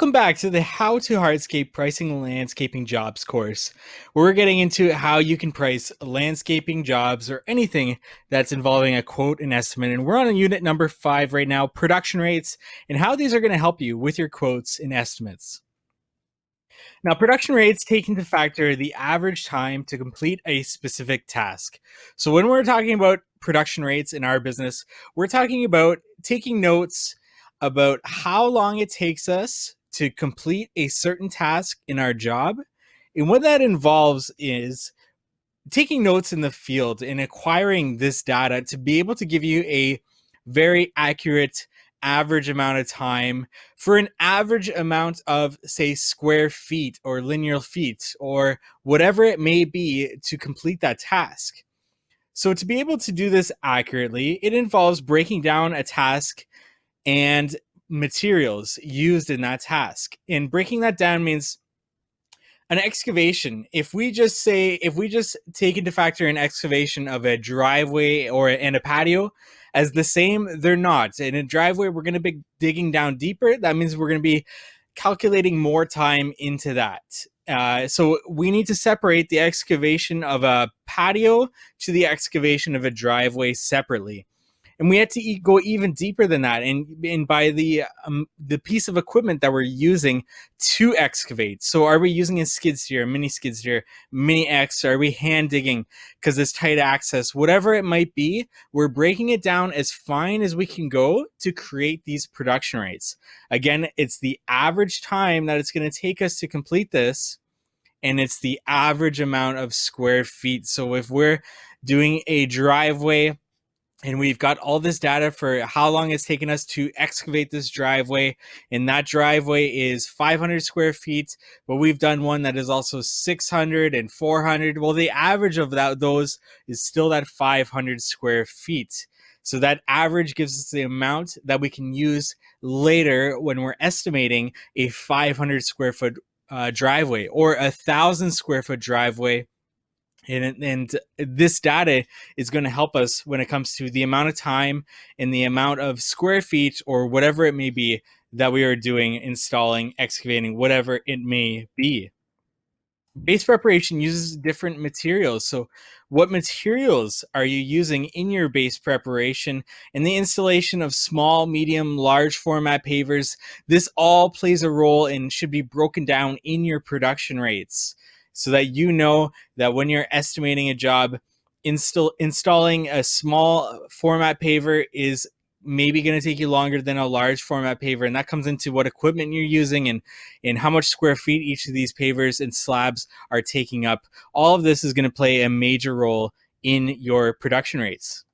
Welcome back to the How to Hardscape Pricing and Landscaping Jobs course, where we're getting into how you can price landscaping jobs or anything that's involving a quote and estimate. And we're on unit number 5 right now, production rates, and how these are going to help you with your quotes and estimates. Now, production rates take into factor the average time to complete a specific task. So when we're talking about production rates in our business, we're talking about taking notes about how long it takes us to complete a certain task in our job. And what that involves is taking notes in the field and acquiring this data to be able to give you a very accurate average amount of time for an average amount of, say, square feet or linear feet or whatever it may be to complete that task. So to be able to do this accurately, it involves breaking down a task and materials used in that task. And breaking that down means an excavation. If we just take into factor an excavation of a driveway and a patio as the same, they're not. In a driveway, we're going to be digging down deeper. That means we're going to be calculating more time into that. So we need to separate the excavation of a patio to the excavation of a driveway separately. And we had to go even deeper than that, and by the piece of equipment that we're using to excavate. So, are we using a skid steer, a mini skid steer, mini X? Are we hand digging because it's tight access? Whatever it might be, we're breaking it down as fine as we can go to create these production rates. Again, it's the average time that it's going to take us to complete this, and it's the average amount of square feet. So, if we're doing a driveway, and we've got all this data for how long it's taken us to excavate this driveway. And that driveway is 500 square feet. But we've done one that is also 600 and 400. Well, the average of those is still that 500 square feet. So that average gives us the amount that we can use later when we're estimating a 500 square foot driveway or 1,000 square foot driveway. And this data is going to help us when it comes to the amount of time and the amount of square feet or whatever it may be that we are doing, installing, excavating, whatever it may be. Base preparation uses different materials. So what materials are you using in your base preparation and the installation of small, medium, large format pavers? This all plays a role and should be broken down in your production rates, so that you know that when you're estimating a job, installing a small format paver is maybe going to take you longer than a large format paver. And that comes into what equipment you're using and how much square feet each of these pavers and slabs are taking up. All of this is going to play a major role in your production rates.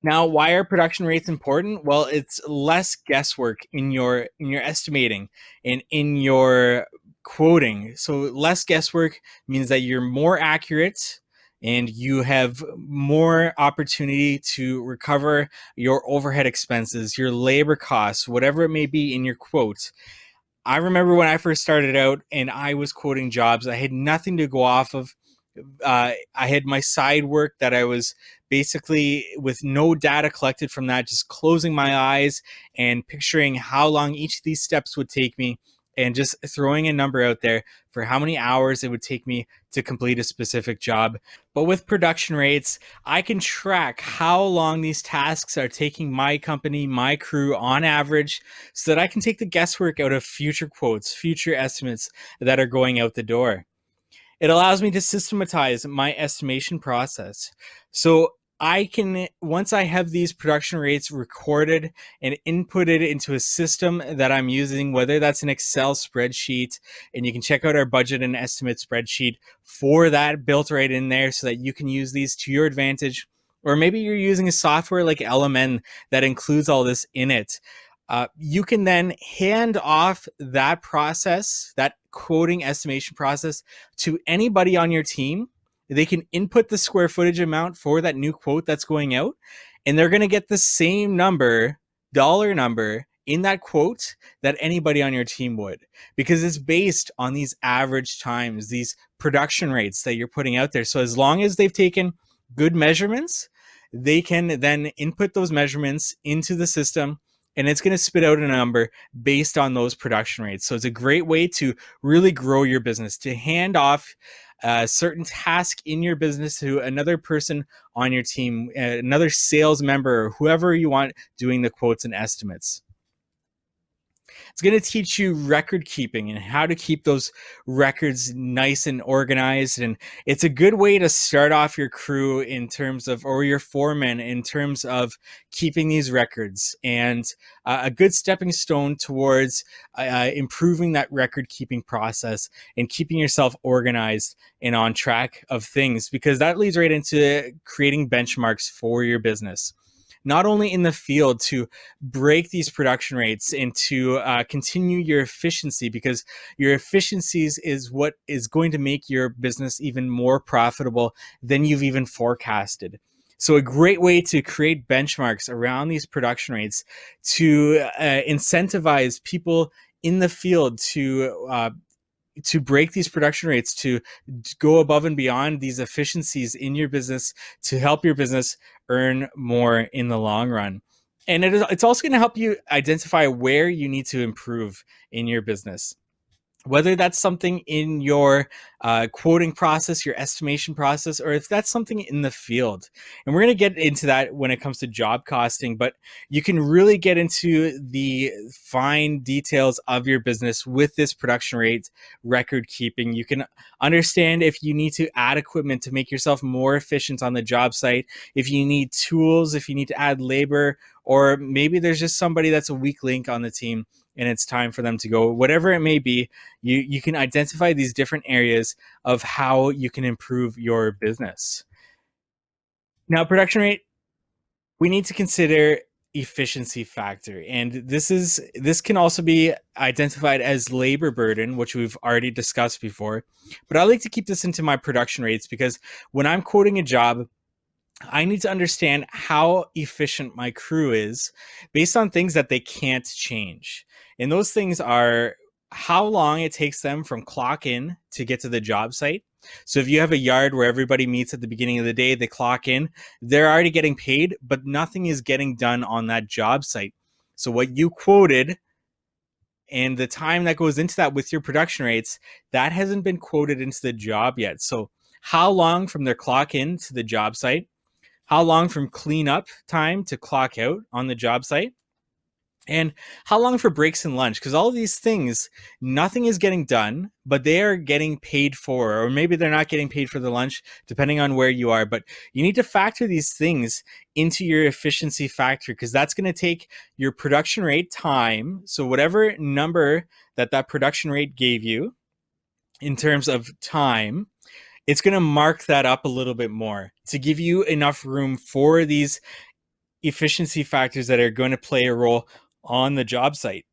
Now, why are production rates important? Well, it's less guesswork in your estimating and in your quoting. So less guesswork means that you're more accurate and you have more opportunity to recover your overhead expenses, your labor costs, whatever it may be in your quote. I remember when I first started out and I was quoting jobs, I had nothing to go off of. I had my side work that I was basically, with no data collected from that, just closing my eyes and picturing how long each of these steps would take me and just throwing a number out there for how many hours it would take me to complete a specific job. But with production rates, I can track how long these tasks are taking my company, my crew on average, so that I can take the guesswork out of future quotes, future estimates that are going out the door. It allows me to systematize my estimation process. So I can, once I have these production rates recorded and inputted into a system that I'm using, whether that's an Excel spreadsheet, and you can check out our budget and estimate spreadsheet for that built right in there so that you can use these to your advantage. Or maybe you're using a software like LMN that includes all this in it. You can then hand off that process, that quoting estimation process, to anybody on your team. They can input the square footage amount for that new quote that's going out, and they're going to get the same dollar number in that quote that anybody on your team would, because it's based on these average times, these production rates that you're putting out there. So as long as they've taken good measurements, they can then input those measurements into the system and it's going to spit out a number based on those production rates. So it's a great way to really grow your business, to hand off a certain task in your business to another person on your team, another sales member, or whoever you want doing the quotes and estimates. It's going to teach you record keeping and how to keep those records nice and organized. And it's a good way to start off your crew in terms of, or your foreman in terms of keeping these records, and a good stepping stone towards improving that record keeping process and keeping yourself organized and on track of things, because that leads right into creating benchmarks for your business. Not only in the field to break these production rates and to continue your efficiency, because your efficiencies is what is going to make your business even more profitable than you've even forecasted. So a great way to create benchmarks around these production rates to incentivize people in the field to break these production rates, to go above and beyond these efficiencies in your business to help your business earn more in the long run. And it's also going to help you identify where you need to improve in your business, whether that's something in your quoting process, your estimation process, or if that's something in the field. And we're going to get into that when it comes to job costing, but you can really get into the fine details of your business with this production rate record keeping. You can understand if you need to add equipment to make yourself more efficient on the job site, if you need tools, if you need to add labor, or maybe there's just somebody that's a weak link on the team and it's time for them to go. Whatever it may be, you can identify these different areas of how you can improve your business. Now, production rate, we need to consider efficiency factor, and this can also be identified as labor burden, which we've already discussed before. But I like to keep this into my production rates, because when I'm quoting a job, I need to understand how efficient my crew is based on things that they can't change. And those things are how long it takes them from clock in to get to the job site. So if you have a yard where everybody meets at the beginning of the day, they clock in, they're already getting paid, but nothing is getting done on that job site. So what you quoted and the time that goes into that with your production rates, that hasn't been quoted into the job yet. So how long from their clock in to the job site, how long from cleanup time to clock out on the job site, and how long for breaks and lunch, because all of these things, nothing is getting done, but they are getting paid for, or maybe they're not getting paid for the lunch, depending on where you are. But you need to factor these things into your efficiency factor, because that's going to take your production rate time. So whatever number that production rate gave you in terms of time, it's going to mark that up a little bit more to give you enough room for these efficiency factors that are going to play a role on the job site.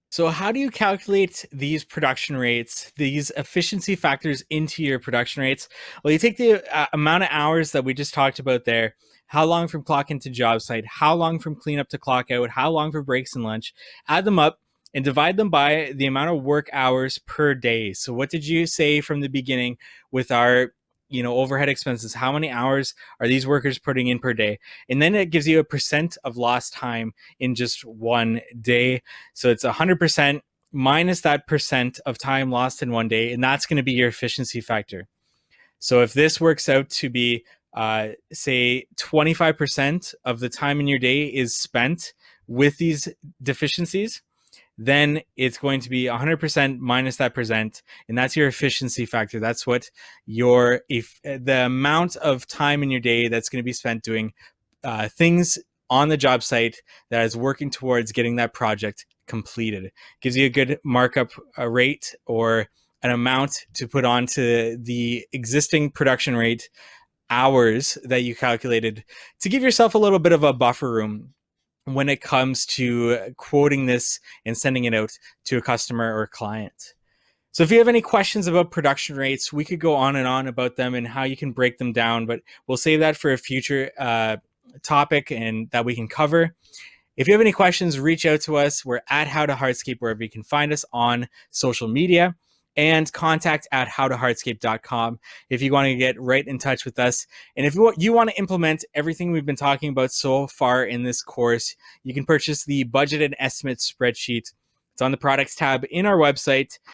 So how do you calculate these production rates, these efficiency factors into your production rates? Well, you take the amount of hours that we just talked about there, how long from clock into job site, how long from cleanup to clock out, how long for breaks and lunch, add them up and divide them by the amount of work hours per day. So what did you say from the beginning with our overhead expenses? How many hours are these workers putting in per day? And then it gives you a percent of lost time in just one day. So it's 100% minus that percent of time lost in one day. And that's going to be your efficiency factor. So if this works out to be, say 25% of the time in your day is spent with these deficiencies, then it's going to be 100% minus that percent, and that's your efficiency factor. That's what the amount of time in your day that's going to be spent doing things on the job site that is working towards getting that project completed. Gives you a good markup rate or an amount to put onto the existing production rate hours that you calculated to give yourself a little bit of a buffer room when it comes to quoting this and sending it out to a customer or a client. So if you have any questions about production rates, we could go on and on about them and how you can break them down, but we'll save that for a future topic and that we can cover. If you have any questions, reach out to us. We're at How to Hardscape, wherever you can find us on social media. and contact@howtohardscape.com if you want to get right in touch with us. And if you want to implement everything we've been talking about so far in this course, you can purchase the budget and estimate spreadsheet. It's on the products tab in our website.